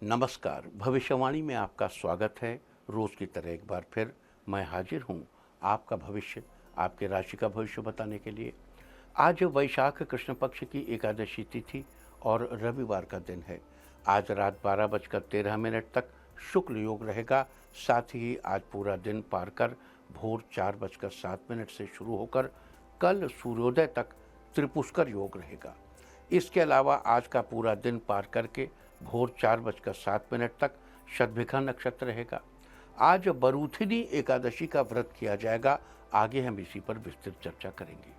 नमस्कार। भविष्यवाणी में आपका स्वागत है। रोज़ की तरह एक बार फिर मैं हाजिर हूँ आपका भविष्य, आपके राशि का भविष्य बताने के लिए। आज वैशाख कृष्ण पक्ष की एकादशी तिथि और रविवार का दिन है। आज रात 12:13 तक शुक्ल योग रहेगा। साथ ही आज पूरा दिन पार कर भोर 4:07 से शुरू होकर कल सूर्योदय तक त्रिपुष्कर योग रहेगा। इसके अलावा आज का पूरा दिन पार करके भोर 4:07 तक शतभिखा नक्षत्र रहेगा। आज बरूथिनी एकादशी का व्रत किया जाएगा। आगे हम इसी पर विस्तृत चर्चा करेंगे।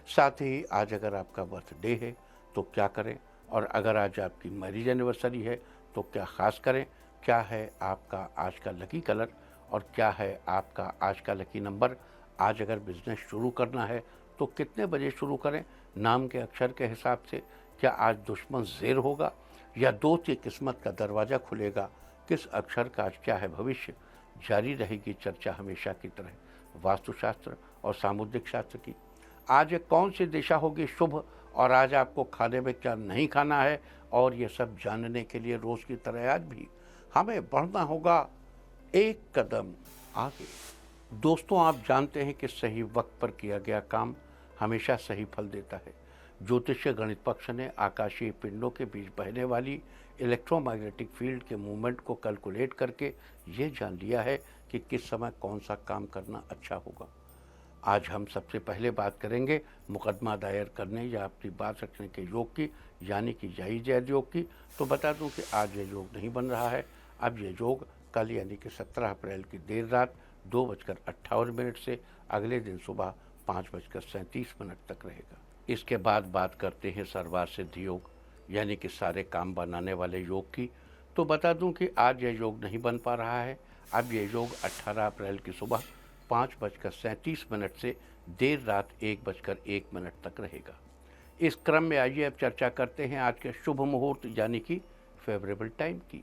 साथ ही आज अगर आपका बर्थडे है तो क्या करें, और अगर आज आपकी मैरिज एनिवर्सरी है तो क्या खास करें, क्या है आपका आज का लकी कलर और क्या है आपका आज का लकी नंबर। आज अगर बिजनेस शुरू करना है तो कितने बजे शुरू करें, नाम के अक्षर के हिसाब से क्या आज दुश्मन ज़ेर होगा या दोस्त की किस्मत का दरवाज़ा खुलेगा, किस अक्षर का आज क्या है भविष्य। जारी रहेगी चर्चा हमेशा की तरह वास्तुशास्त्र और सामुद्रिक शास्त्र की। आज कौन सी दिशा होगी शुभ और आज आपको खाने में क्या नहीं खाना है, और ये सब जानने के लिए रोज़ की तरह आज भी हमें बढ़ना होगा एक कदम आगे। दोस्तों, आप जानते हैं कि सही वक्त पर किया गया काम हमेशा सही फल देता है। ज्योतिषीय गणित पक्ष ने आकाशीय पिंडों के बीच बहने वाली इलेक्ट्रोमैग्नेटिक फील्ड के मूवमेंट को कैलकुलेट करके ये जान लिया है कि किस समय कौन सा काम करना अच्छा होगा। आज हम सबसे पहले बात करेंगे मुकदमा दायर करने या अपनी बात रखने के योग की, यानी कि जायज़ जैद योग की। तो बता दूं कि आज ये योग नहीं बन रहा है। अब ये योग कल यानी कि 17 अप्रैल की देर रात 2:58 से अगले दिन सुबह 5:37 तक रहेगा। इसके बाद बात करते हैं सर्वार्थ सिद्धि योग यानी कि सारे काम बनाने वाले योग की। तो बता दूं कि आज यह योग नहीं बन पा रहा है। अब यह योग 18 अप्रैल की सुबह 5:37 से देर रात 1:01 तक रहेगा। इस क्रम में आइए अब चर्चा करते हैं आज के शुभ मुहूर्त यानी कि फेवरेबल टाइम की।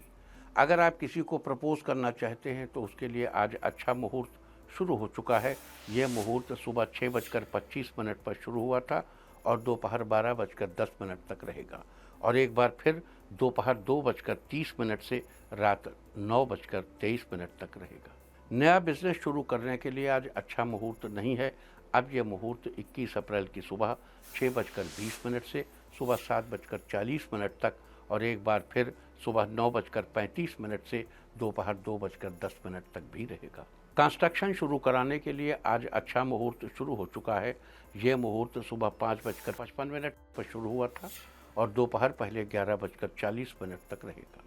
अगर आप किसी को प्रपोज करना चाहते हैं तो उसके लिए आज अच्छा मुहूर्त शुरू हो चुका है। यह मुहूर्त सुबह 6:25 पर शुरू हुआ था और दोपहर 12:10 तक रहेगा, और एक बार फिर दोपहर 2:30 से रात 9:23 तक रहेगा। नया बिजनेस शुरू करने के लिए आज अच्छा मुहूर्त नहीं है। अब यह मुहूर्त 21 अप्रैल की सुबह 6:20 से सुबह 7:40 तक और एक बार फिर सुबह 9:35 से दोपहर 2:10 तक भी रहेगा। कंस्ट्रक्शन शुरू कराने के लिए आज अच्छा मुहूर्त शुरू हो चुका है। यह मुहूर्त सुबह 5:55 पर शुरू हुआ था और दोपहर पहले 11:40 तक रहेगा।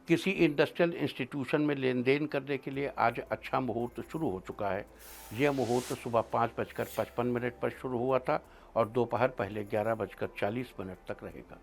किसी इंडस्ट्रियल इंस्टीट्यूशन में लेन देन करने के लिए आज अच्छा मुहूर्त शुरू हो चुका है। यह मुहूर्त सुबह 5:55 पर शुरू हुआ था और दोपहर पहले 11:40 तक रहेगा।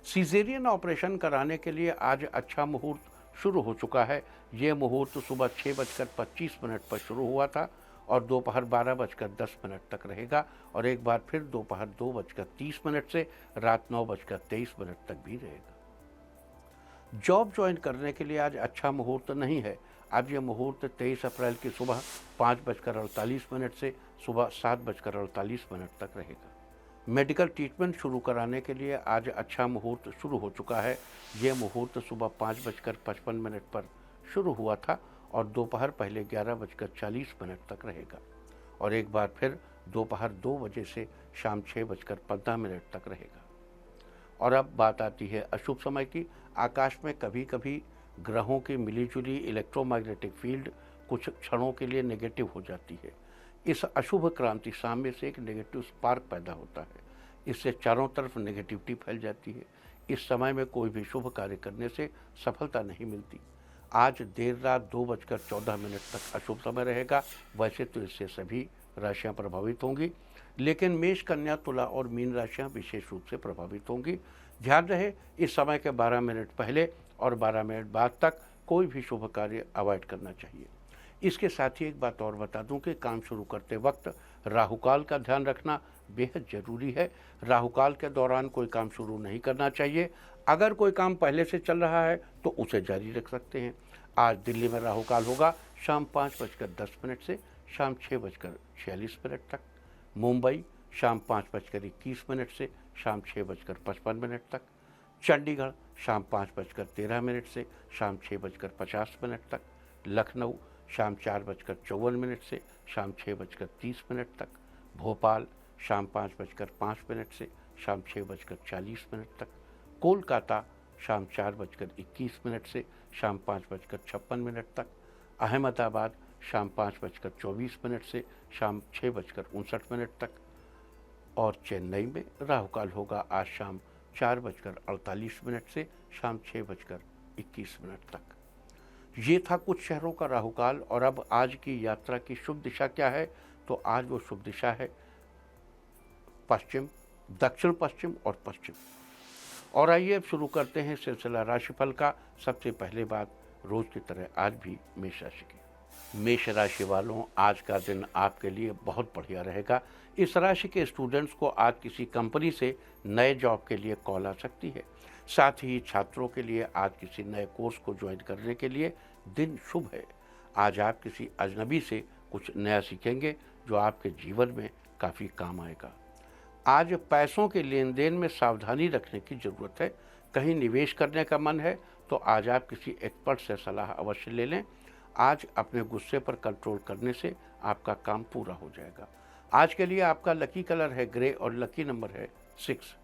सीजेरियन ऑपरेशन कराने के लिए आज अच्छा मुहूर्त शुरू हो चुका है। यह मुहूर्त सुबह 6:25 पर शुरू हुआ था और दोपहर 12:10 तक रहेगा और एक बार फिर दोपहर 2:30 से रात 9:23 तक भी रहेगा। जॉब ज्वाइन करने के लिए आज अच्छा मुहूर्त नहीं है। अब यह मुहूर्त 23 अप्रैल की सुबह 5:48 से सुबह 7:48 तक रहेगा। मेडिकल ट्रीटमेंट शुरू कराने के लिए आज अच्छा मुहूर्त शुरू हो चुका है। यह मुहूर्त सुबह 5:55 पर शुरू हुआ था और दोपहर पहले 11:40 तक रहेगा और एक बार फिर दोपहर 2 बजे से शाम 6:15 तक रहेगा। और अब बात आती है अशुभ समय की। आकाश में कभी कभी ग्रहों की मिलीजुली इलेक्ट्रोमैग्नेटिक फील्ड कुछ क्षणों के लिए नेगेटिव हो जाती है। इस अशुभ क्रांति साम्य से एक नेगेटिव स्पार्क पैदा होता है। इससे चारों तरफ नेगेटिविटी फैल जाती है। इस समय में कोई भी शुभ कार्य करने से सफलता नहीं मिलती। आज देर रात 2:14 तक अशुभ समय रहेगा। वैसे तो इससे सभी राशियां प्रभावित होंगी, लेकिन मेष, कन्या, तुला और मीन राशियां विशेष रूप से प्रभावित होंगी। ध्यान रहे, इस समय के 12 मिनट पहले और 12 मिनट बाद तक कोई भी शुभ कार्य अवॉइड करना चाहिए। इसके साथ ही एक बात और बता दूं कि काम शुरू करते वक्त राहुकाल का ध्यान रखना बेहद जरूरी है। राहुकाल के दौरान कोई काम शुरू नहीं करना चाहिए। अगर कोई काम पहले से चल रहा है तो उसे जारी रख सकते हैं। आज दिल्ली में राहुकाल होगा शाम 5:10 से शाम 6:46 तक। मुंबई शाम 5:21 से शाम 6:55 तक। चंडीगढ़ शाम 5:13 से शाम 6:50 तक, लखनऊ शाम 4:54 से शाम 6:30 तक, भोपाल शाम 5:05 से शाम 6:40 तक, कोलकाता शाम 4:21 से शाम 5:56 तक, अहमदाबाद शाम 5:24 से शाम 6:59 तक और चेन्नई में राहु काल होगा आज शाम 4:48 से शाम 6:21 तक। ये था कुछ शहरों का राहु काल। और अब आज की यात्रा की शुभ दिशा क्या है? तो आज वो शुभ दिशा है पश्चिम, दक्षिण पश्चिम और पश्चिम। और आइए अब शुरू करते हैं सिलसिला राशिफल का। सबसे पहले बात रोज की तरह आज भी मेष राशि की। मेष राशि वालों, आज का दिन आपके लिए बहुत बढ़िया रहेगा। इस राशि के स्टूडेंट्स को आज किसी कंपनी से नए जॉब के लिए कॉल आ सकती है। साथ ही छात्रों के लिए आज किसी नए कोर्स को ज्वाइन करने के लिए दिन शुभ है। आज आप किसी अजनबी से कुछ नया सीखेंगे जो आपके जीवन में काफ़ी काम आएगा। आज पैसों के लेन देन में सावधानी रखने की ज़रूरत है। कहीं निवेश करने का मन है तो आज आप किसी एक्सपर्ट से सलाह अवश्य ले लें। आज अपने गुस्से पर कंट्रोल करने से आपका काम पूरा हो जाएगा। आज के लिए आपका लकी कलर है ग्रे और लकी नंबर है 6।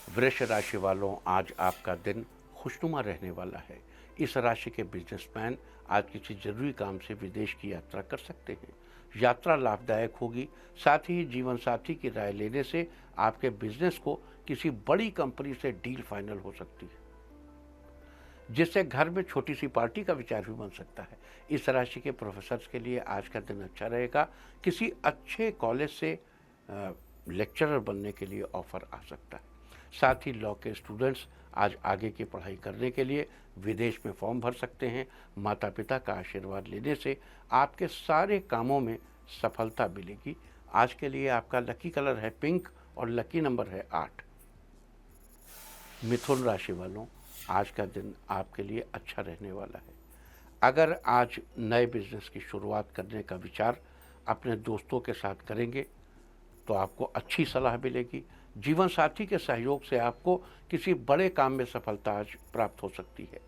वृष राशि वालों, आज आपका दिन खुशनुमा रहने वाला है। इस राशि के बिजनेसमैन आज किसी जरूरी काम से विदेश की यात्रा कर सकते हैं। यात्रा लाभदायक होगी। साथ ही जीवन साथी की राय लेने से आपके बिजनेस को किसी बड़ी कंपनी से डील फाइनल हो सकती है, जिससे घर में छोटी सी पार्टी का विचार भी बन सकता है। इस राशि के प्रोफेसर्स के लिए आज का दिन अच्छा रहेगा। किसी अच्छे कॉलेज से लेक्चरर बनने के लिए ऑफर आ सकता है। साथ ही लॉ के स्टूडेंट्स आज आगे की पढ़ाई करने के लिए विदेश में फॉर्म भर सकते हैं। माता पिता का आशीर्वाद लेने से आपके सारे कामों में सफलता मिलेगी। आज के लिए आपका लकी कलर है पिंक और लकी नंबर है 8। मिथुन राशि वालों, आज का दिन आपके लिए अच्छा रहने वाला है। अगर आज नए बिजनेस की शुरुआत करने का विचार अपने दोस्तों के साथ करेंगे तो आपको अच्छी सलाह मिलेगी। जीवन साथी के सहयोग से आपको किसी बड़े काम में सफलता आज प्राप्त हो सकती है।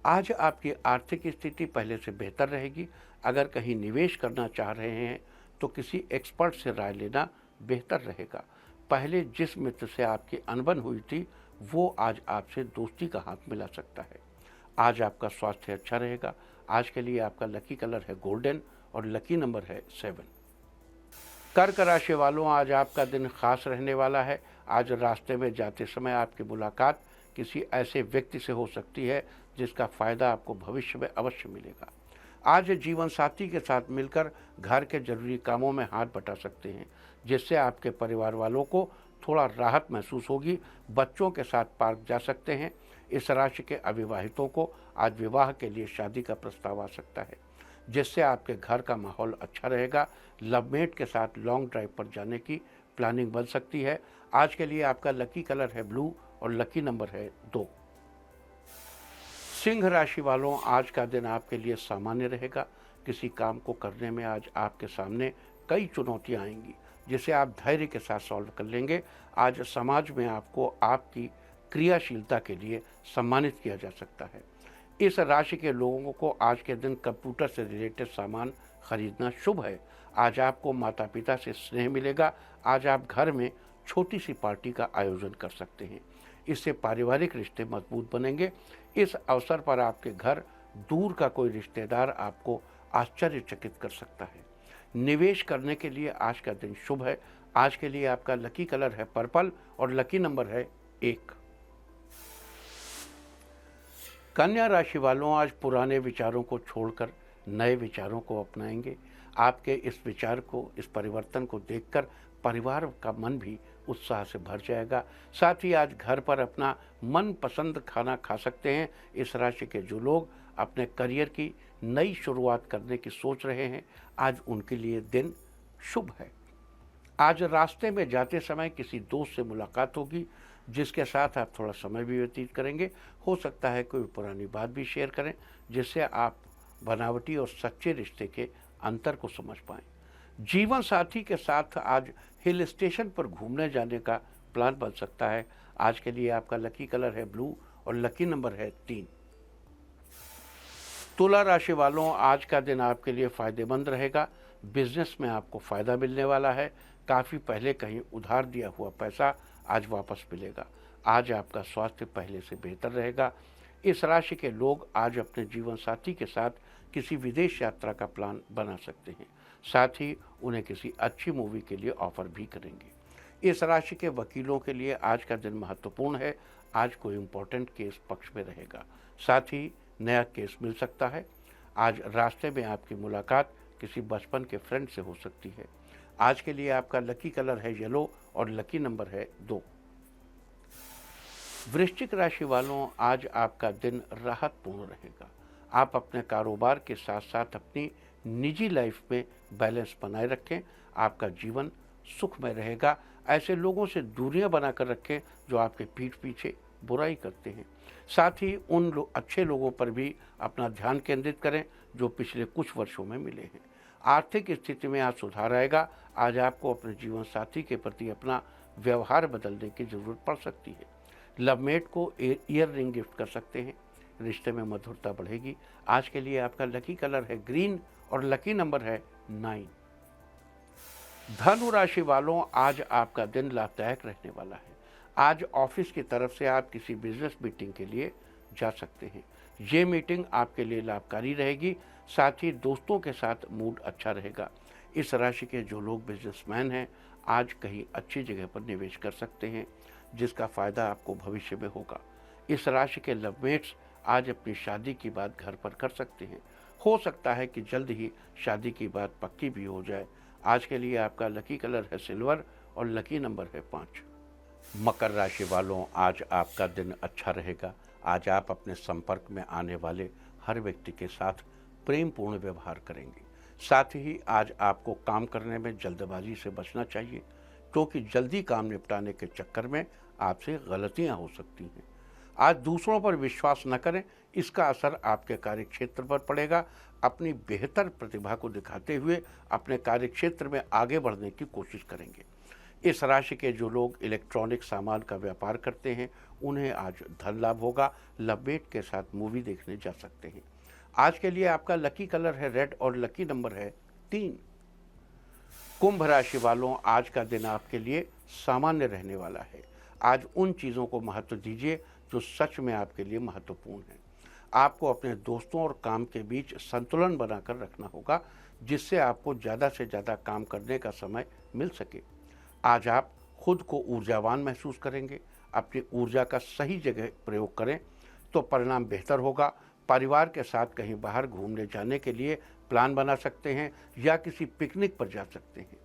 आज आपकी आर्थिक स्थिति पहले से बेहतर रहेगी। अगर कहीं निवेश करना चाह रहे हैं तो किसी एक्सपर्ट से राय लेना बेहतर रहेगा। पहले जिस मित्र से आपकी अनबन हुई थी वो आज आपसे दोस्ती का हाथ मिला सकता है। आज आपका स्वास्थ्य अच्छा रहेगा। आज के लिए आपका लकी कलर है गोल्डन और लकी नंबर है 7। कर्क राशि वालों, आज आपका दिन खास रहने वाला है। आज रास्ते में जाते समय आपकी मुलाकात किसी ऐसे व्यक्ति से हो सकती है जिसका फायदा आपको भविष्य में अवश्य मिलेगा। आज जीवन साथी के साथ मिलकर घर के जरूरी कामों में हाथ बटा सकते हैं, जिससे आपके परिवार वालों को थोड़ा राहत महसूस होगी। बच्चों के साथ पार्क जा सकते हैं। इस राशि के अविवाहितों को आज विवाह के लिए शादी का प्रस्ताव आ सकता है, जिससे आपके घर का माहौल अच्छा रहेगा। लवमेट के साथ लॉन्ग ड्राइव पर जाने की प्लानिंग बन सकती है। आज के लिए आपका लकी कलर है ब्लू और लकी नंबर है 2। सिंह राशि वालों, आज का दिन आपके लिए सामान्य रहेगा। किसी काम को करने में आज आपके सामने कई चुनौतियां आएंगी, जिसे आप धैर्य के साथ सॉल्व कर लेंगे। आज समाज में आपको आपकी क्रियाशीलता के लिए सम्मानित किया जा सकता है। इस राशि के लोगों को आज के दिन कंप्यूटर से रिलेटेड सामान खरीदना शुभ है। आज आपको माता पिता से स्नेह मिलेगा। आज आप घर में छोटी सी पार्टी का आयोजन कर सकते हैं। इससे पारिवारिक रिश्ते मजबूत बनेंगे। इस अवसर पर आपके घर दूर का कोई रिश्तेदार आपको आश्चर्यचकित कर सकता है। निवेश करने के लिए आज का दिन शुभ है। आज के लिए आपका लकी कलर है पर्पल और लकी नंबर है 1। कन्या राशि वालों, आज पुराने विचारों को छोड़कर नए विचारों को अपनाएंगे। आपके इस विचार को, इस परिवर्तन को देखकर परिवार का मन भी उत्साह से भर जाएगा। साथ ही आज घर पर अपना मनपसंद खाना खा सकते हैं। इस राशि के जो लोग अपने करियर की नई शुरुआत करने की सोच रहे हैं, आज उनके लिए दिन शुभ है। आज रास्ते में जाते समय किसी दोस्त से मुलाकात होगी, जिसके साथ आप थोड़ा समय भी व्यतीत करेंगे। हो सकता है कोई पुरानी बात भी शेयर करें, जिससे आप बनावटी और सच्चे रिश्ते के अंतर को समझ पाएं। जीवन साथी के साथ आज हिल स्टेशन पर घूमने जाने का प्लान बन सकता है। आज के लिए आपका लकी कलर है ब्लू और लकी नंबर है 3। तुला राशि वालों, आज का दिन आपके लिए फायदेमंद रहेगा। बिजनेस में आपको फायदा मिलने वाला है। काफ़ी पहले कहीं उधार दिया हुआ पैसा आज वापस मिलेगा। आज आपका स्वास्थ्य पहले से बेहतर रहेगा। इस राशि के लोग आज अपने जीवन साथी के साथ किसी विदेश यात्रा का प्लान बना सकते हैं। साथ ही उन्हें किसी अच्छी मूवी के लिए ऑफर भी करेंगे। इस राशि के वकीलों के लिए आज का दिन महत्वपूर्ण है। आज कोई इम्पोर्टेंट केस पक्ष में रहेगा। साथ ही नया केस मिल सकता है। आज रास्ते में आपकी मुलाकात किसी बचपन के फ्रेंड से हो सकती है। आज के लिए आपका लकी कलर है येलो और लकी नंबर है 2। वृश्चिक राशि वालों, आज आपका दिन राहतपूर्ण रहेगा। आप अपने कारोबार के साथ साथ अपनी निजी लाइफ में बैलेंस बनाए रखें। आपका जीवन सुखमय रहेगा। ऐसे लोगों से दूरियां बनाकर रखें जो आपके पीठ पीछे बुराई करते हैं। साथ ही उन अच्छे लोगों पर भी अपना ध्यान केंद्रित करें जो पिछले कुछ वर्षों में मिले हैं। आर्थिक स्थिति में आज सुधार आएगा। आज आपको अपने जीवन साथी के प्रति अपना व्यवहार बदलने की जरूरत पड़ सकती है। लवमेट को ईयर रिंग गिफ्ट कर सकते हैं। रिश्ते में मधुरता बढ़ेगी। आज के लिए आपका लकी कलर है ग्रीन और लकी नंबर है 9। धनु राशि वालों, आज आपका दिन लाभदायक रहने वाला है। आज ऑफिस की तरफ से आप किसी बिजनेस मीटिंग के लिए जा सकते हैं। ये मीटिंग आपके लिए लाभकारी रहेगी। साथ ही दोस्तों के साथ मूड अच्छा रहेगा। इस राशि के जो लोग बिजनेसमैन हैं आज कहीं अच्छी जगह पर निवेश कर सकते हैं जिसका फायदा आपको भविष्य में होगा। इस राशि के लवमेट्स आज अपनी शादी की बात घर पर कर सकते हैं। हो सकता है कि जल्द ही शादी की बात पक्की भी हो जाए। आज के लिए आपका लकी कलर है सिल्वर और लकी नंबर है 5। मकर राशि वालों, आज आपका दिन अच्छा रहेगा। आज आप अपने संपर्क में आने वाले हर व्यक्ति के साथ प्रेमपूर्ण व्यवहार करेंगे। साथ ही आज आपको काम करने में जल्दबाजी से बचना चाहिए क्योंकि जल्दी काम निपटाने के चक्कर में आपसे गलतियां हो सकती हैं। आज दूसरों पर विश्वास न करें, इसका असर आपके कार्यक्षेत्र पर पड़ेगा। अपनी बेहतर प्रतिभा को दिखाते हुए अपने कार्यक्षेत्र में आगे बढ़ने की कोशिश करेंगे। इस राशि के जो लोग इलेक्ट्रॉनिक सामान का व्यापार करते हैं उन्हें आज धन लाभ होगा। लवमेट के साथ मूवी देखने जा सकते हैं। आज के लिए आपका लकी कलर है रेड और लकी नंबर है 3। कुंभ राशि वालों, आज का दिन आपके लिए सामान्य रहने वाला है। आज उन चीज़ों को महत्व दीजिए जो सच में आपके लिए महत्वपूर्ण है। आपको अपने दोस्तों और काम के बीच संतुलन बनाकर रखना होगा जिससे आपको ज़्यादा से ज़्यादा काम करने का समय मिल सके। आज आप खुद को ऊर्जावान महसूस करेंगे। अपनी ऊर्जा का सही जगह प्रयोग करें तो परिणाम बेहतर होगा। परिवार के साथ कहीं बाहर घूमने जाने के लिए प्लान बना सकते हैं या किसी पिकनिक पर जा सकते हैं।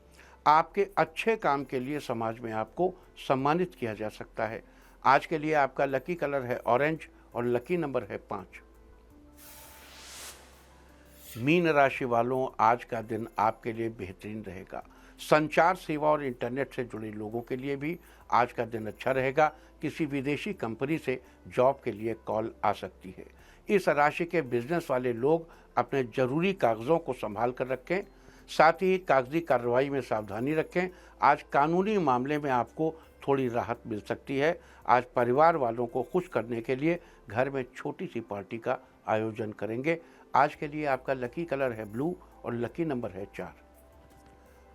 आपके अच्छे काम के लिए समाज में आपको सम्मानित किया जा सकता है। आज के लिए आपका लकी कलर है ऑरेंज और लकी नंबर है 5। मीन राशि वालों, आज का दिन आपके लिए बेहतरीन रहेगा। संचार सेवा और इंटरनेट से जुड़े लोगों के लिए भी आज का दिन अच्छा रहेगा। किसी विदेशी कंपनी से जॉब के लिए कॉल आ सकती है। इस राशि के बिजनेस वाले लोग अपने जरूरी कागजों को संभाल कर रखें। साथ ही कागजी कार्रवाई में सावधानी रखें। आज कानूनी मामले में आपको थोड़ी राहत मिल सकती है। आज परिवार वालों को खुश करने के लिए घर में छोटी सी पार्टी का आयोजन करेंगे। आज के लिए आपका लकी कलर है ब्लू और लकी नंबर है 4।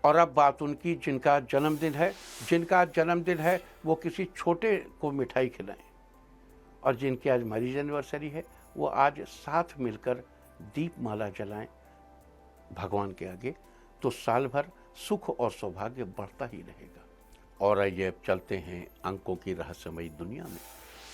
और अब बात उनकी जिनका जन्मदिन है वो किसी छोटे को मिठाई खिलाएं। और जिनकी आज मैरिज एनिवर्सरी है वो आज साथ मिलकर दीपमाला जलाएं भगवान के आगे, तो साल भर सुख और सौभाग्य बढ़ता ही रहेगा। और आइए अब चलते हैं अंकों की रहस्यमयी दुनिया में।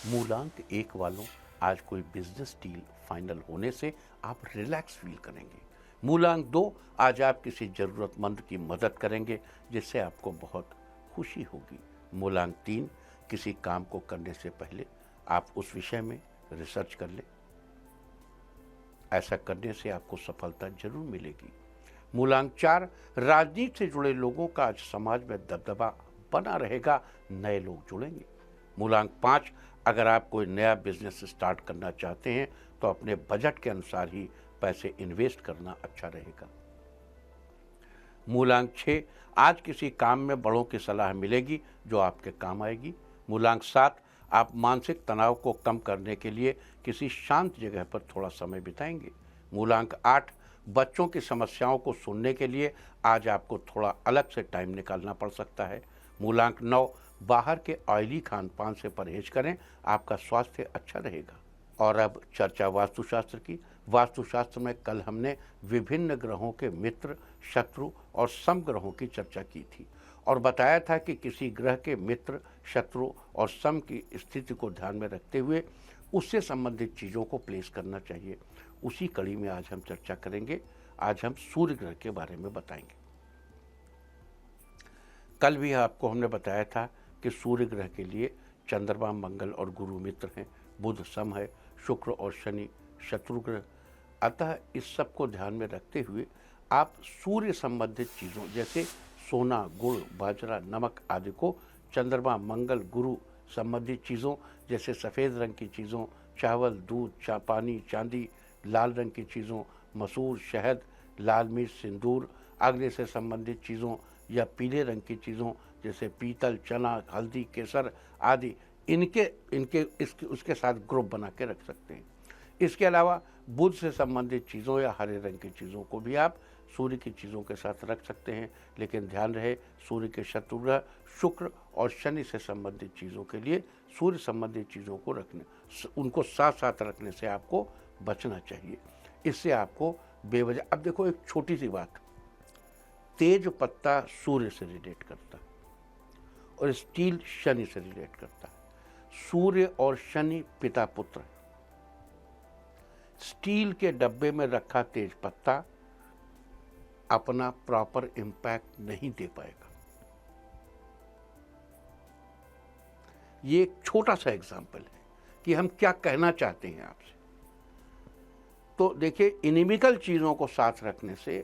मूलांक 1 वालों, आज कोई बिजनेस डील फाइनल होने से आप रिलैक्स फील करेंगे। मूलांक 2, आज आप किसी ज़रूरतमंद की मदद करेंगे जिससे आपको बहुत खुशी होगी। मूलांक 3, किसी काम को करने से पहले आप उस विषय में रिसर्च कर लें। ऐसा करने से आपको सफलता जरूर मिलेगी। मूलांक 4, राजनीति से जुड़े लोगों का आज समाज में दबदबा बना रहेगा, नए लोग जुड़ेंगे। मूलांक 5, अगर आप कोई नया बिजनेस स्टार्ट करना चाहते हैं तो अपने बजट के अनुसार ही पैसे इन्वेस्ट करना अच्छा रहेगा। मूलांक 6, आज किसी काम में बड़ों की सलाह मिलेगी जो आपके काम आएगी। मूलांक 7, आप मानसिक तनाव को कम करने के लिए किसी शांत जगह पर थोड़ा समय बिताएंगे। मूलांक 8, बच्चों की समस्याओं को सुनने के लिए आज आपको थोड़ा अलग से टाइम निकालना पड़ सकता है। मूलांक 9, बाहर के ऑयली खान पान से परहेज करें, आपका स्वास्थ्य अच्छा रहेगा। और अब चर्चा वास्तुशास्त्र की। वास्तुशास्त्र में कल हमने विभिन्न ग्रहों के मित्र, शत्रु और सम ग्रहों की चर्चा की थी और बताया था कि किसी ग्रह के मित्र, शत्रु और सम की स्थिति को ध्यान में रखते हुए उससे संबंधित चीज़ों को प्लेस करना चाहिए। उसी कड़ी में आज हम चर्चा करेंगे। आज हम सूर्य ग्रह के बारे में बताएंगे। कल भी आपको हमने बताया था कि सूर्य ग्रह के लिए चंद्रमा, मंगल और गुरु मित्र हैं, बुध सम है, शुक्र और शनि शत्रु ग्रह। अतः इस सब को ध्यान में रखते हुए आप सूर्य संबंधित चीज़ों जैसे सोना, गुड़, बाजरा, नमक आदि को चंद्रमा, मंगल, गुरु संबंधित चीज़ों जैसे सफ़ेद रंग की चीज़ों, चावल, दूध, पानी, चांदी, लाल रंग की चीज़ों, मसूर, शहद, लाल मिर्च, सिंदूर, अग्नि से संबंधित चीज़ों या पीले रंग की चीज़ों जैसे पीतल, चना, हल्दी, केसर आदि इसके उसके साथ ग्रुप बना के रख सकते हैं। इसके अलावा बुध से संबंधित चीज़ों या हरे रंग की चीज़ों को भी आप सूर्य की चीज़ों के साथ रख सकते हैं, लेकिन ध्यान रहे सूर्य के शत्रु ग्रह शुक्र और शनि से संबंधित चीज़ों के लिए सूर्य संबंधित चीज़ों को उनको साथ साथ रखने से आपको बचना चाहिए। इससे आपको बेवजह, अब देखो एक छोटी सी बात, तेज पत्ता सूर्य से रिलेट करता है और स्टील शनि से रिलेट करता है। सूर्य और शनि पिता पुत्र है। स्टील के डब्बे में रखा तेज पत्ता अपना प्रॉपर इंपैक्ट नहीं दे पाएगा। ये एक छोटा सा एग्जाम्पल है कि हम क्या कहना चाहते हैं आपसे। तो देखिए, इनिमिकल चीज़ों को साथ रखने से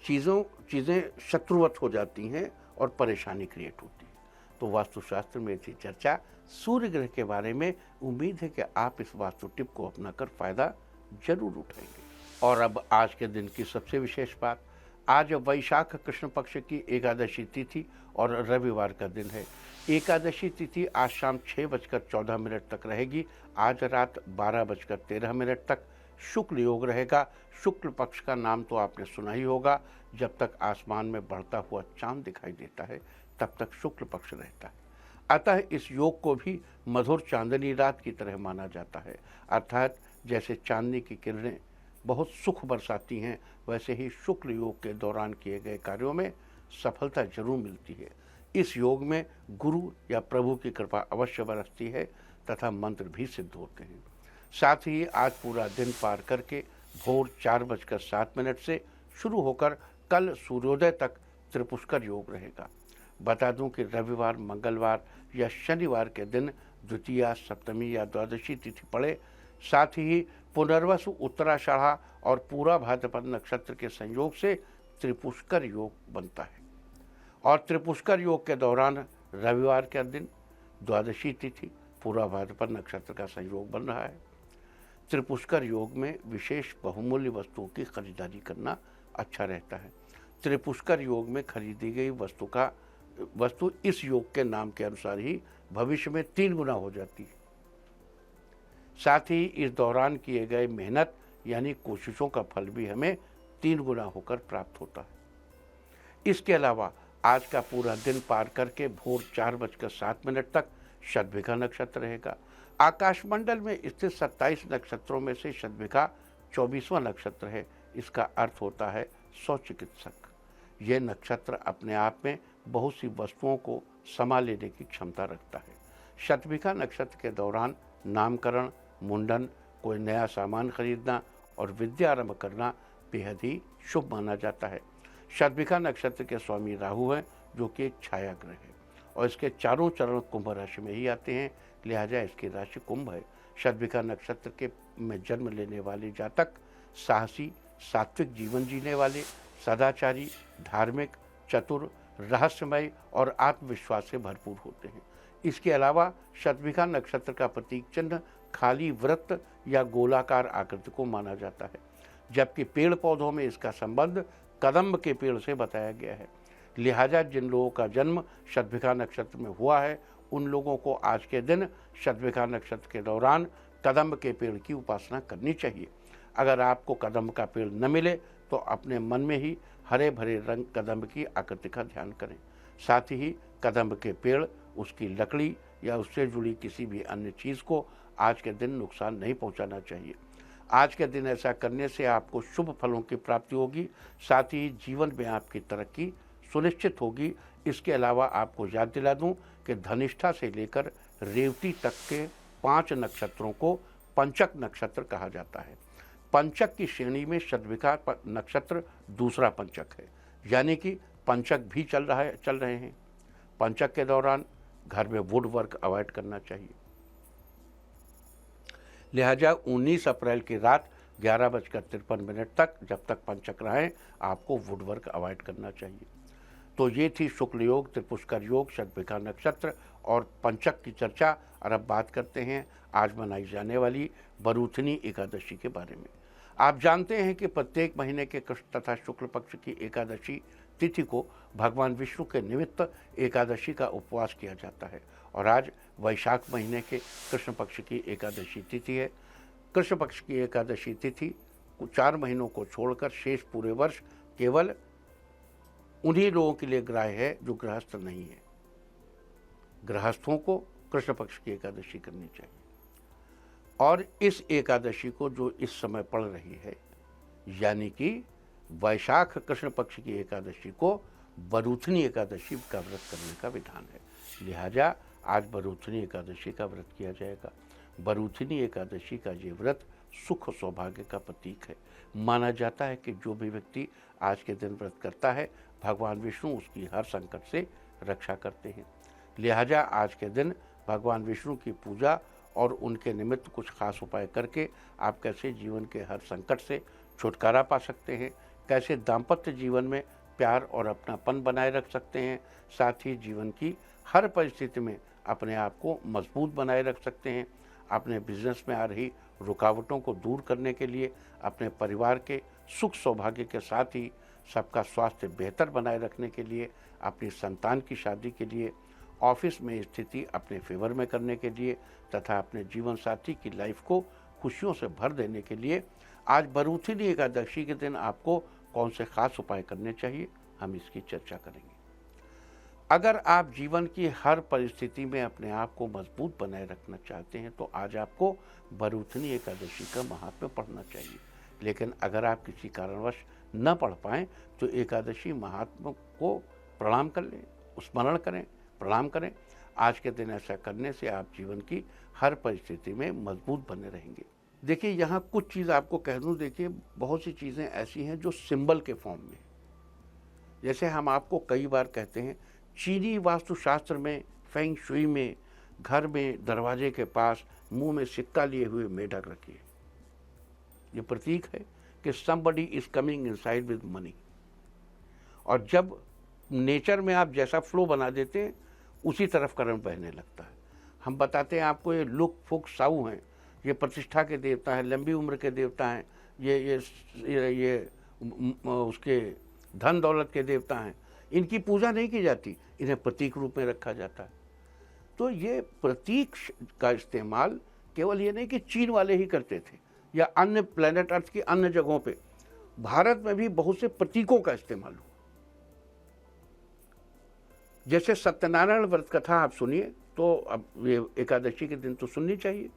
चीज़ें शत्रुवत हो जाती हैं और परेशानी क्रिएट होती है। तो वास्तुशास्त्र में थी चर्चा सूर्य ग्रह के बारे में। उम्मीद है कि आप इस वास्तु टिप को अपनाकर फायदा जरूर उठाएंगे। और अब आज के दिन की सबसे विशेष बात, आज वैशाख कृष्ण पक्ष की एकादशी तिथि और रविवार का दिन है। एकादशी तिथि आज शाम 6:14 तक रहेगी। आज रात 12:13 तक शुक्ल योग रहेगा। शुक्ल पक्ष का नाम तो आपने सुना ही होगा। जब तक आसमान में बढ़ता हुआ चांद दिखाई देता है तब तक शुक्ल पक्ष रहता है। अतः इस योग को भी मधुर चांदनी रात की तरह माना जाता है। अर्थात जैसे चांदनी की किरणें बहुत सुख बरसाती हैं, वैसे ही शुक्ल योग के दौरान किए गए कार्यों में सफलता जरूर मिलती है। इस योग में गुरु या प्रभु की कृपा अवश्य बरसती है तथा मंत्र भी सिद्ध होते हैं। साथ ही आज पूरा दिन पार करके भोर 4:07 से शुरू होकर कल सूर्योदय तक त्रिपुष्कर योग रहेगा। बता दूं कि रविवार, मंगलवार या शनिवार के दिन द्वितीया, सप्तमी या द्वादशी तिथि पड़े। साथ ही पुनर्वसु, उत्तराषाढ़ा और पूरा भाद्रपद नक्षत्र के संयोग से त्रिपुष्कर योग बनता है। और त्रिपुष्कर योग के दौरान रविवार के दिन द्वादशी तिथि, पूरा भाद्रपद नक्षत्र का संयोग बन रहा है। त्रिपुष्कर योग में विशेष बहुमूल्य वस्तुओं की खरीदारी करना अच्छा रहता है। त्रिपुष्कर योग में खरीदी गई वस्तु इस योग के नाम के अनुसार ही भविष्य में 3 गुना हो जाती है। साथ ही इस दौरान किए गए मेहनत यानी कोशिशों का फल भी हमें 3 गुना होकर प्राप्त होता है। इसके अलावा आज का पूरा दिन पार करके भोर 4:07 तक शतभिखा नक्षत्र रहेगा। आकाशमंडल में स्थित 27 नक्षत्रों में से शतभिखा 24वां नक्षत्र है। इसका अर्थ होता है स्वचिकित्सक। यह नक्षत्र अपने आप में बहुत सी वस्तुओं को समा लेने की क्षमता रखता है। शतभिखा नक्षत्र के दौरान नामकरण, मुंडन, कोई नया सामान खरीदना और विद्या आरंभ करना बेहद ही शुभ माना जाता है। शतभिखा नक्षत्र के स्वामी राहु हैं, जो कि एक छाया ग्रह है और इसके चारों चरण कुंभ राशि में ही आते हैं, लिहाजा इसकी राशि कुंभ है। शतभिखा नक्षत्र में जन्म लेने वाले जातक साहसी, सात्विक जीवन जीने वाले, सदाचारी, धार्मिक, चतुर, रहस्यमय और आत्मविश्वास से भरपूर होते हैं। इसके अलावा शतभिखा नक्षत्र का प्रतीक चिन्ह खाली वृत्त या गोलाकार आकृति को माना जाता है, जबकि पेड़ पौधों में इसका संबंध कदम्ब के पेड़ से बताया गया है। लिहाजा जिन लोगों का जन्म शतभिखा नक्षत्र में हुआ है उन लोगों को आज के दिन शतभिखा नक्षत्र के दौरान कदम्ब के पेड़ की उपासना करनी चाहिए। अगर आपको कदम्ब का पेड़ न मिले तो अपने मन में ही हरे भरे रंग कदम्ब की आकृति का ध्यान करें। साथ ही कदम्ब के पेड़, उसकी लकड़ी या उससे जुड़ी किसी भी अन्य चीज़ को आज के दिन नुकसान नहीं पहुंचाना चाहिए। आज के दिन ऐसा करने से आपको शुभ फलों की प्राप्ति होगी, साथ ही जीवन में आपकी तरक्की सुनिश्चित होगी। इसके अलावा आपको याद दिला दूं कि धनिष्ठा से लेकर रेवती तक के 5 नक्षत्रों को पंचक नक्षत्र कहा जाता है। पंचक की श्रेणी में शतभिखा नक्षत्र दूसरा पंचक है, यानी कि पंचक भी चल रहे हैं। पंचक के दौरान घर में वुड वर्क अवॉइड करना चाहिए। लिहाजा 19 अप्रैल की रात 11:53 तक, जब तक पंचक रहें, आपको वुड वर्क अवॉइड करना चाहिए। तो ये थी शुक्ल योग, त्रिपुष्कर योग, शतभिखा नक्षत्र और पंचक की चर्चा। और अब बात करते हैं आज मनाई जाने वाली बरूथनी एकादशी के बारे में। आप जानते हैं कि प्रत्येक महीने के कृष्ण तथा शुक्ल पक्ष की एकादशी तिथि को भगवान विष्णु के निमित्त एकादशी का उपवास किया जाता है। और आज वैशाख महीने के कृष्ण पक्ष की एकादशी तिथि है। कृष्ण पक्ष की एकादशी तिथि 4 महीनों को छोड़कर शेष पूरे वर्ष केवल उन्हीं लोगों के लिए ग्राह्य है जो गृहस्थ नहीं है। गृहस्थों को कृष्ण पक्ष की एकादशी करनी चाहिए। और इस एकादशी को जो इस समय पड़ रही है, यानी कि वैशाख कृष्ण पक्ष की एकादशी को बरूथनी एकादशी का व्रत करने का विधान है। लिहाजा आज बरूथनी एकादशी का व्रत किया जाएगा। बरूथनी एकादशी का ये व्रत सुख सौभाग्य का प्रतीक है। माना जाता है कि जो भी व्यक्ति आज के दिन व्रत करता है, भगवान विष्णु उसकी हर संकट से रक्षा करते हैं। लिहाजा आज के दिन भगवान विष्णु की पूजा और उनके निमित्त कुछ खास उपाय करके आप कैसे जीवन के हर संकट से छुटकारा पा सकते हैं, कैसे दाम्पत्य जीवन में प्यार और अपनापन बनाए रख सकते हैं, साथ ही जीवन की हर परिस्थिति में अपने आप को मजबूत बनाए रख सकते हैं। अपने बिजनेस में आ रही रुकावटों को दूर करने के लिए, अपने परिवार के सुख सौभाग्य के साथ ही सबका स्वास्थ्य बेहतर बनाए रखने के लिए, अपनी संतान की शादी के लिए, ऑफिस में स्थिति अपने फेवर में करने के लिए तथा अपने जीवन साथी की लाइफ को खुशियों से भर देने के लिए आज बरूथनी एकादशी के दिन आपको कौन से खास उपाय करने चाहिए, हम इसकी चर्चा करेंगे। अगर आप जीवन की हर परिस्थिति में अपने आप को मजबूत बनाए रखना चाहते हैं तो आज आपको बरूथनी एकादशी का महात्म्य पढ़ना चाहिए। लेकिन अगर आप किसी कारणवश न पढ़ पाएँ तो एकादशी महात्म्य को प्रणाम कर लें, स्मरण करें, प्रणाम करें। आज के दिन ऐसा करने से आप जीवन की हर परिस्थिति में मजबूत बने रहेंगे। देखिए, यहाँ कुछ चीज़ आपको कह दूँ। देखिए, बहुत सी चीज़ें ऐसी हैं जो सिंबल के फॉर्म में, जैसे हम आपको कई बार कहते हैं चीनी वास्तुशास्त्र में, फेंग शुई में, घर में दरवाजे के पास मुंह में सिक्का लिए हुए मेढक रखिए। ये प्रतीक है कि somebody is coming inside with money। और जब नेचर में आप जैसा फ्लो बना देते हैं उसी तरफ कर्म बहने लगता है। हम बताते हैं आपको, ये लुक फुक साऊ हैं, ये प्रतिष्ठा के देवता हैं, लंबी उम्र के देवता हैं, ये उसके धन दौलत के देवता हैं। इनकी पूजा नहीं की जाती, इन्हें प्रतीक रूप में रखा जाता है। तो ये प्रतीक का इस्तेमाल केवल ये नहीं कि चीन वाले ही करते थे या अन्य प्लेनेट अर्थ की अन्य जगहों पे, भारत में भी बहुत से प्रतीकों का इस्तेमाल हुआ। जैसे सत्यनारायण व्रत कथा आप सुनिए, तो अब ये एकादशी के दिन तो सुननी चाहिए।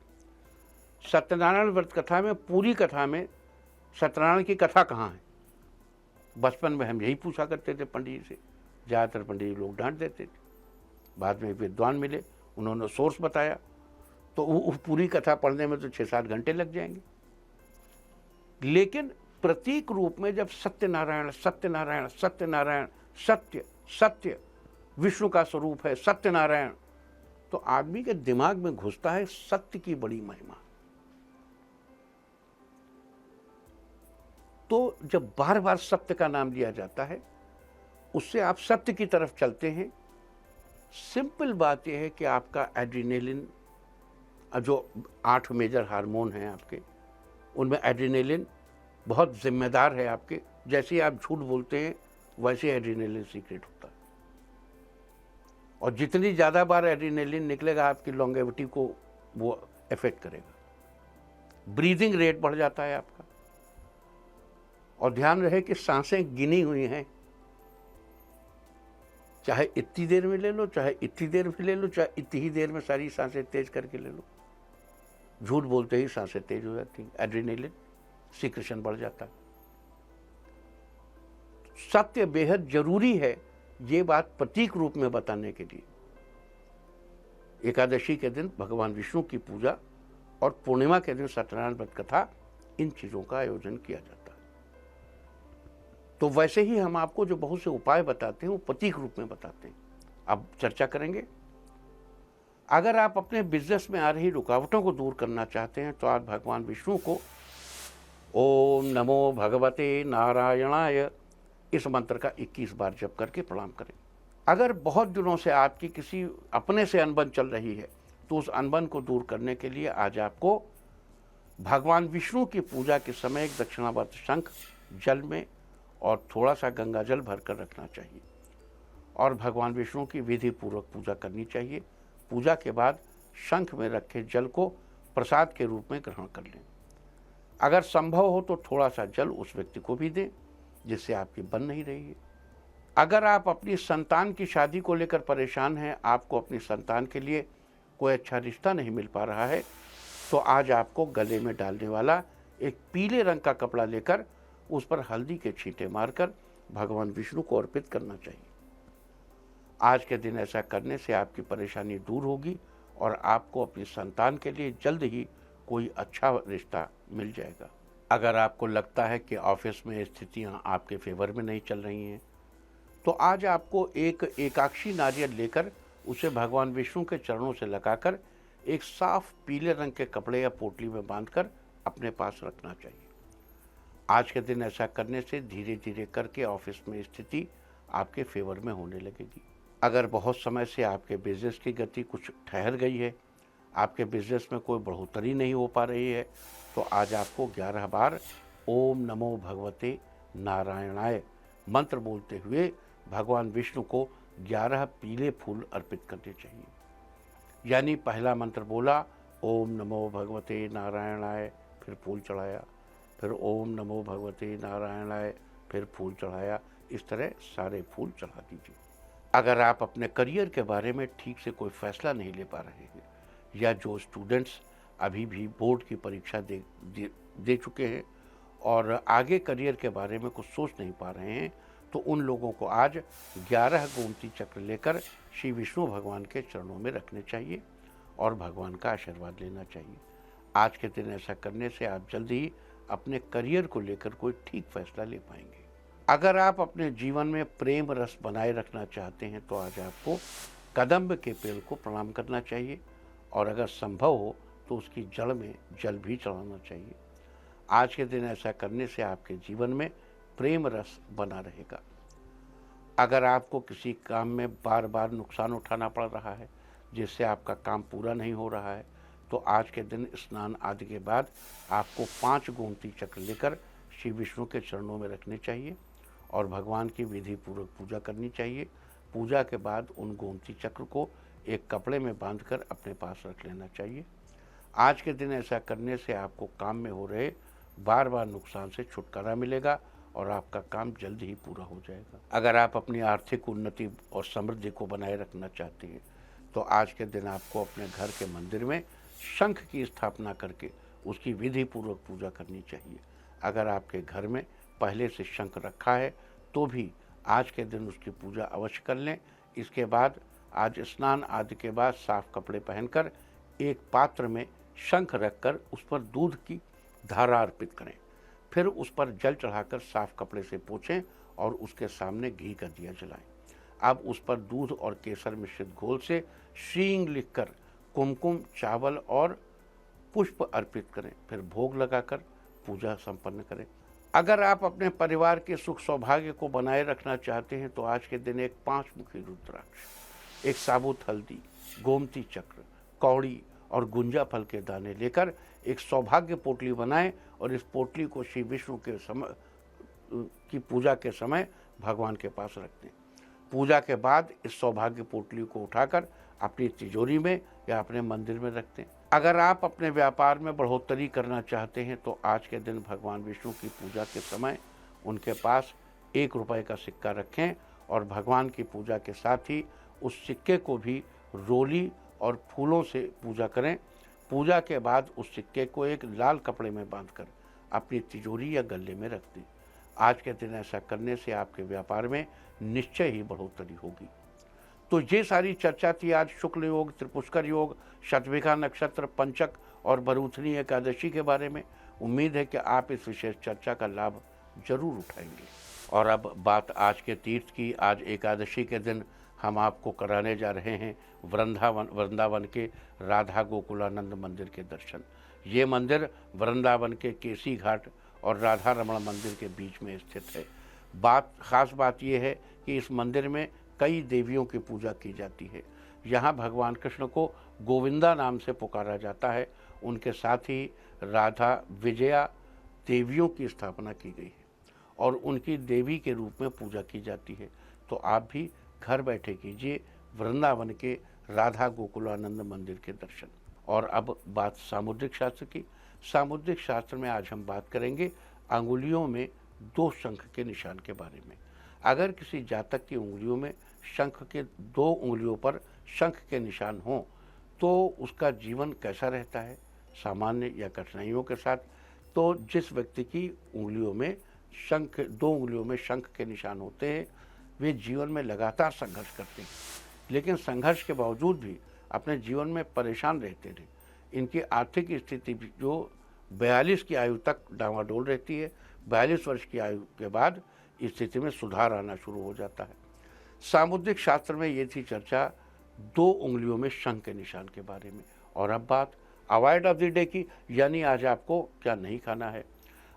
सत्यनारायण व्रत कथा में, पूरी कथा में सत्यनारायण की कथा कहाँ है? बचपन में हम यही पूछा करते थे पंडित जी से, ज़्यादातर पंडित लोग डांट देते थे। बाद में विद्वान मिले, उन्होंने सोर्स बताया, तो वो पूरी कथा पढ़ने में तो 6-7 घंटे लग जाएंगे। लेकिन प्रतीक रूप में जब सत्यनारायण सत्यनारायण सत्यनारायण, सत्य सत्य विष्णु का स्वरूप है सत्यनारायण, तो आदमी के दिमाग में घुसता है सत्य की बड़ी महिमा। तो जब बार बार सत्य का नाम लिया जाता है, उससे आप सत्य की तरफ चलते हैं। सिंपल बात यह है कि आपका एड्रेनलिन, जो 8 मेजर हार्मोन हैं आपके, उनमें एड्रेनलिन बहुत जिम्मेदार है आपके। जैसे ही आप झूठ बोलते हैं वैसे एड्रेनलिन सीक्रेट होता है। और जितनी ज़्यादा बार एड्रेनलिन निकलेगा आपकी लॉन्गेविटी को वो इफेक्ट करेगा। ब्रीदिंग रेट बढ़ जाता है आपका। और ध्यान रहे कि सांसें गिनी हुई हैं, चाहे इतनी देर में ले लो, चाहे इतनी देर में ले लो, चाहे इतनी ही देर में सारी सांसें तेज करके ले लो। झूठ बोलते ही सांसें तेज हो जाती हैं, एड्रेनलिन सीक्रेशन बढ़ जाता है। सत्य बेहद जरूरी है, ये बात प्रतीक रूप में बताने के लिए। एकादशी के दिन भगवान विष्णु की पूजा और पूर्णिमा के दिन सत्यनारायण व्रत कथा, इन चीजों का आयोजन किया जाता है। तो वैसे ही हम आपको जो बहुत से उपाय बताते हैं वो प्रतीक रूप में बताते हैं। अब चर्चा करेंगे। अगर आप अपने बिजनेस में आ रही रुकावटों को दूर करना चाहते हैं तो आज भगवान विष्णु को ओम नमो भगवते नारायणाय इस मंत्र का 21 बार जप करके प्रणाम करें। अगर बहुत दिनों से आपकी किसी अपने से अनबन चल रही है तो उस अनबन को दूर करने के लिए आज आपको भगवान विष्णु की पूजा के समय एक दक्षिणावर्त शंख जल में और थोड़ा सा गंगा जल भरकर रखना चाहिए और भगवान विष्णु की विधि पूर्वक पूजा करनी चाहिए। पूजा के बाद शंख में रखे जल को प्रसाद के रूप में ग्रहण कर लें। अगर संभव हो तो थोड़ा सा जल उस व्यक्ति को भी दें जिससे आपकी बन नहीं रही है। अगर आप अपनी संतान की शादी को लेकर परेशान हैं, आपको अपनी संतान के लिए कोई अच्छा रिश्ता नहीं मिल पा रहा है, तो आज आपको गले में डालने वाला एक पीले रंग का कपड़ा लेकर उस पर हल्दी के छींटे मारकर भगवान विष्णु को अर्पित करना चाहिए। आज के दिन ऐसा करने से आपकी परेशानी दूर होगी और आपको अपनी संतान के लिए जल्द ही कोई अच्छा रिश्ता मिल जाएगा। अगर आपको लगता है कि ऑफिस में स्थितियां आपके फेवर में नहीं चल रही हैं, तो आज आपको एक एकाक्षी नारियल लेकर उसे भगवान विष्णु के चरणों से लगाकर एक साफ पीले रंग के कपड़े या पोटली में बांधकर अपने पास रखना चाहिए। आज के दिन ऐसा करने से धीरे धीरे करके ऑफिस में स्थिति आपके फेवर में होने लगेगी। अगर बहुत समय से आपके बिजनेस की गति कुछ ठहर गई है, आपके बिजनेस में कोई बढ़ोतरी नहीं हो पा रही है, तो आज आपको 11 बार ओम नमो भगवते नारायणाय मंत्र बोलते हुए भगवान विष्णु को 11 पीले फूल अर्पित करने चाहिए। यानी पहला मंत्र बोला ओम नमो भगवते नारायणाय, फिर फूल चढ़ाया, फिर ओम नमो भगवते नारायणाय, फिर फूल चढ़ाया। इस तरह सारे फूल चढ़ा दीजिए। अगर आप अपने करियर के बारे में ठीक से कोई फैसला नहीं ले पा रहे हैं या जो स्टूडेंट्स अभी भी बोर्ड की परीक्षा दे चुके हैं और आगे करियर के बारे में कुछ सोच नहीं पा रहे हैं, तो उन लोगों को आज 11 गोमती चक्र लेकर श्री विष्णु भगवान के चरणों में रखने चाहिए और भगवान का आशीर्वाद लेना चाहिए। आज के दिन ऐसा करने से आप जल्द ही अपने करियर को लेकर कोई ठीक फैसला ले पाएंगे। अगर आप अपने जीवन में प्रेम रस बनाए रखना चाहते हैं तो आज आपको कदम्ब के पेड़ को प्रणाम करना चाहिए और अगर संभव हो तो उसकी जड़ में जल भी चढ़ाना चाहिए। आज के दिन ऐसा करने से आपके जीवन में प्रेम रस बना रहेगा। अगर आपको किसी काम में बार बार नुकसान उठाना पड़ रहा है जिससे आपका काम पूरा नहीं हो रहा है, तो आज के दिन स्नान आदि के बाद आपको 5 गोमती चक्र लेकर श्री विष्णु के चरणों में रखने चाहिए और भगवान की विधि पूर्वक पूजा करनी चाहिए। पूजा के बाद उन गोमती चक्र को एक कपड़े में बांधकर अपने पास रख लेना चाहिए। आज के दिन ऐसा करने से आपको काम में हो रहे बार बार नुकसान से छुटकारा मिलेगा और आपका काम जल्द ही पूरा हो जाएगा। अगर आप अपनी आर्थिक उन्नति और समृद्धि को बनाए रखना चाहते हैं तो आज के दिन आपको अपने घर के मंदिर में शंख की स्थापना करके उसकी विधि पूर्वक पूजा करनी चाहिए। अगर आपके घर में पहले से शंख रखा है तो भी आज के दिन उसकी पूजा अवश्य कर लें। इसके बाद आज स्नान आदि के बाद साफ कपड़े पहनकर एक पात्र में शंख रखकर उस पर दूध की धारा अर्पित करें। फिर उस पर जल चढ़ाकर साफ कपड़े से पोंछें और उसके सामने घी का दिया जलाएं। अब उस पर दूध और केसर मिश्रित घोल से श्रींग लिखकर कुमकुम, चावल और पुष्प अर्पित करें। फिर भोग लगाकर पूजा संपन्न करें। अगर आप अपने परिवार के सुख सौभाग्य को बनाए रखना चाहते हैं तो आज के दिन एक 5 मुखी रुद्राक्ष, एक साबुत हल्दी, गोमती चक्र, कौड़ी और गुंजा फल के दाने लेकर एक सौभाग्य पोटली बनाएं और इस पोटली को श्री विष्णु के समय की पूजा के समय भगवान के पास रख दें। पूजा के बाद इस सौभाग्य पोटली को उठाकर अपनी तिजोरी में या अपने मंदिर में रखते हैं। अगर आप अपने व्यापार में बढ़ोतरी करना चाहते हैं तो आज के दिन भगवान विष्णु की पूजा के समय उनके पास 1 रुपए का सिक्का रखें और भगवान की पूजा के साथ ही उस सिक्के को भी रोली और फूलों से पूजा करें। पूजा के बाद उस सिक्के को एक लाल कपड़े में बांधकर अपनी तिजोरी या गले में रख दें। आज के दिन ऐसा करने से आपके व्यापार में निश्चय ही बढ़ोतरी होगी। तो ये सारी चर्चा थी आज शुक्ल योग, त्रिपुष्कर योग, शतभिखा नक्षत्र, पंचक और भरूथनी एकादशी के बारे में। उम्मीद है कि आप इस विशेष चर्चा का लाभ जरूर उठाएंगे। और अब बात आज के तीर्थ की। आज एकादशी के दिन हम आपको कराने जा रहे हैं वृंदावन के राधा गोकुलानंद मंदिर के दर्शन। ये मंदिर वृंदावन के केसी घाट और राधा रमण मंदिर के बीच में स्थित है। खास बात यह है कि इस मंदिर में कई देवियों की पूजा की जाती है। यहाँ भगवान कृष्ण को गोविंदा नाम से पुकारा जाता है। उनके साथ ही राधा विजया देवियों की स्थापना की गई है और उनकी देवी के रूप में पूजा की जाती है। तो आप भी घर बैठे कीजिए वृंदावन के राधा गोकुलानंद मंदिर के दर्शन। और अब बात सामुद्रिक शास्त्र की। सामुद्रिक शास्त्र में आज हम बात करेंगे अंगुलियों में 2 शंख के निशान के बारे में। अगर किसी जातक की उंगलियों में शंख के 2 उंगलियों पर शंख के निशान हों तो उसका जीवन कैसा रहता है, सामान्य या कठिनाइयों के साथ। तो जिस व्यक्ति की उंगलियों में 2 उंगलियों में शंख के निशान होते हैं वे जीवन में लगातार संघर्ष करते हैं, लेकिन संघर्ष के बावजूद भी अपने जीवन में परेशान रहते हैं। इनकी आर्थिक स्थिति जो 42 की आयु तक डामाडोल रहती है, 42 वर्ष की आयु के बाद स्थिति में सुधार आना शुरू हो जाता है। सामुद्रिक शास्त्र में ये थी चर्चा 2 उंगलियों में शंख के निशान के बारे में। और अब बात अवॉइड ऑफ द डे की, यानी आज आपको क्या नहीं खाना है।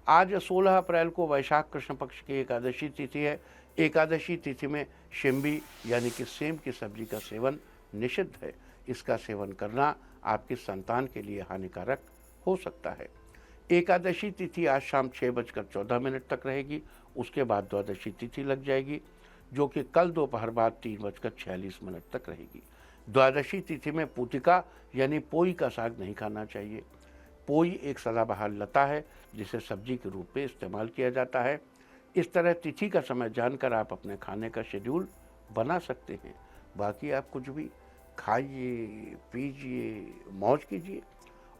आज 16 अप्रैल को वैशाख कृष्ण पक्ष की एकादशी तिथि है। एकादशी तिथि में शिम्बी यानी कि सेम की सब्जी का सेवन निषिद्ध है। इसका सेवन करना आपकी संतान के लिए हानिकारक हो सकता है। एकादशी तिथि आज शाम 6:14 तक रहेगी। उसके बाद द्वादशी तिथि लग जाएगी जो कि कल दोपहर बाद 3:46 तक रहेगी। द्वादशी तिथि में पूतिका यानी पोई का साग नहीं खाना चाहिए। पोई एक सदाबहार लता है जिसे सब्जी के रूप में इस्तेमाल किया जाता है। इस तरह तिथि का समय जानकर आप अपने खाने का शेड्यूल बना सकते हैं। बाकी आप कुछ भी खाइए, पीजिए, मौज कीजिए।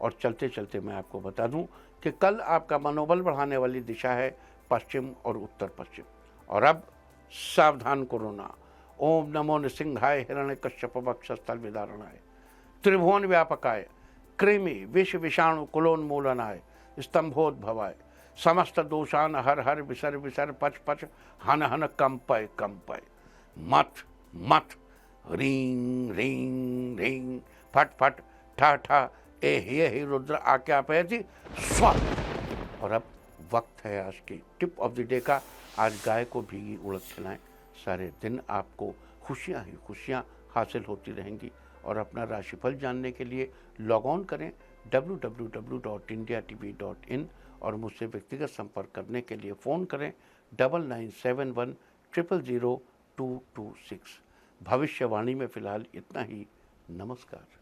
और चलते चलते मैं आपको बता दूं कि कल आपका मनोबल बढ़ाने वाली दिशा है पश्चिम और उत्तर पश्चिम। और अब सावधान कोरोना। ओम नमो नृसिंहाय हिरण्यकश्यप वक्षस्थल विदारणाय त्रिभुवन व्यापकाय कृमि विष विषाणु कुलोन्मूलनाय स्तंभोद्भवाय समस्त दोषान हर हर विसर विसर पच पच हन हन कंपय कंपय मथ मथ रीं रीं रीं फट फट ठा ठा ए ही रुद्र आज्ञापयति स्व। और अब वक्त है आज की टिप ऑफ द डे का। आज गाय को भीगी उड़द खिलाएं। सारे दिन आपको खुशियां ही खुशियां हासिल होती रहेंगी। और अपना राशिफल जानने के लिए लॉग ऑन करें www.indiatv.in और मुझसे व्यक्तिगत संपर्क करने के लिए फ़ोन करें 9971 000 226। भविष्यवाणी में फ़िलहाल इतना ही। नमस्कार।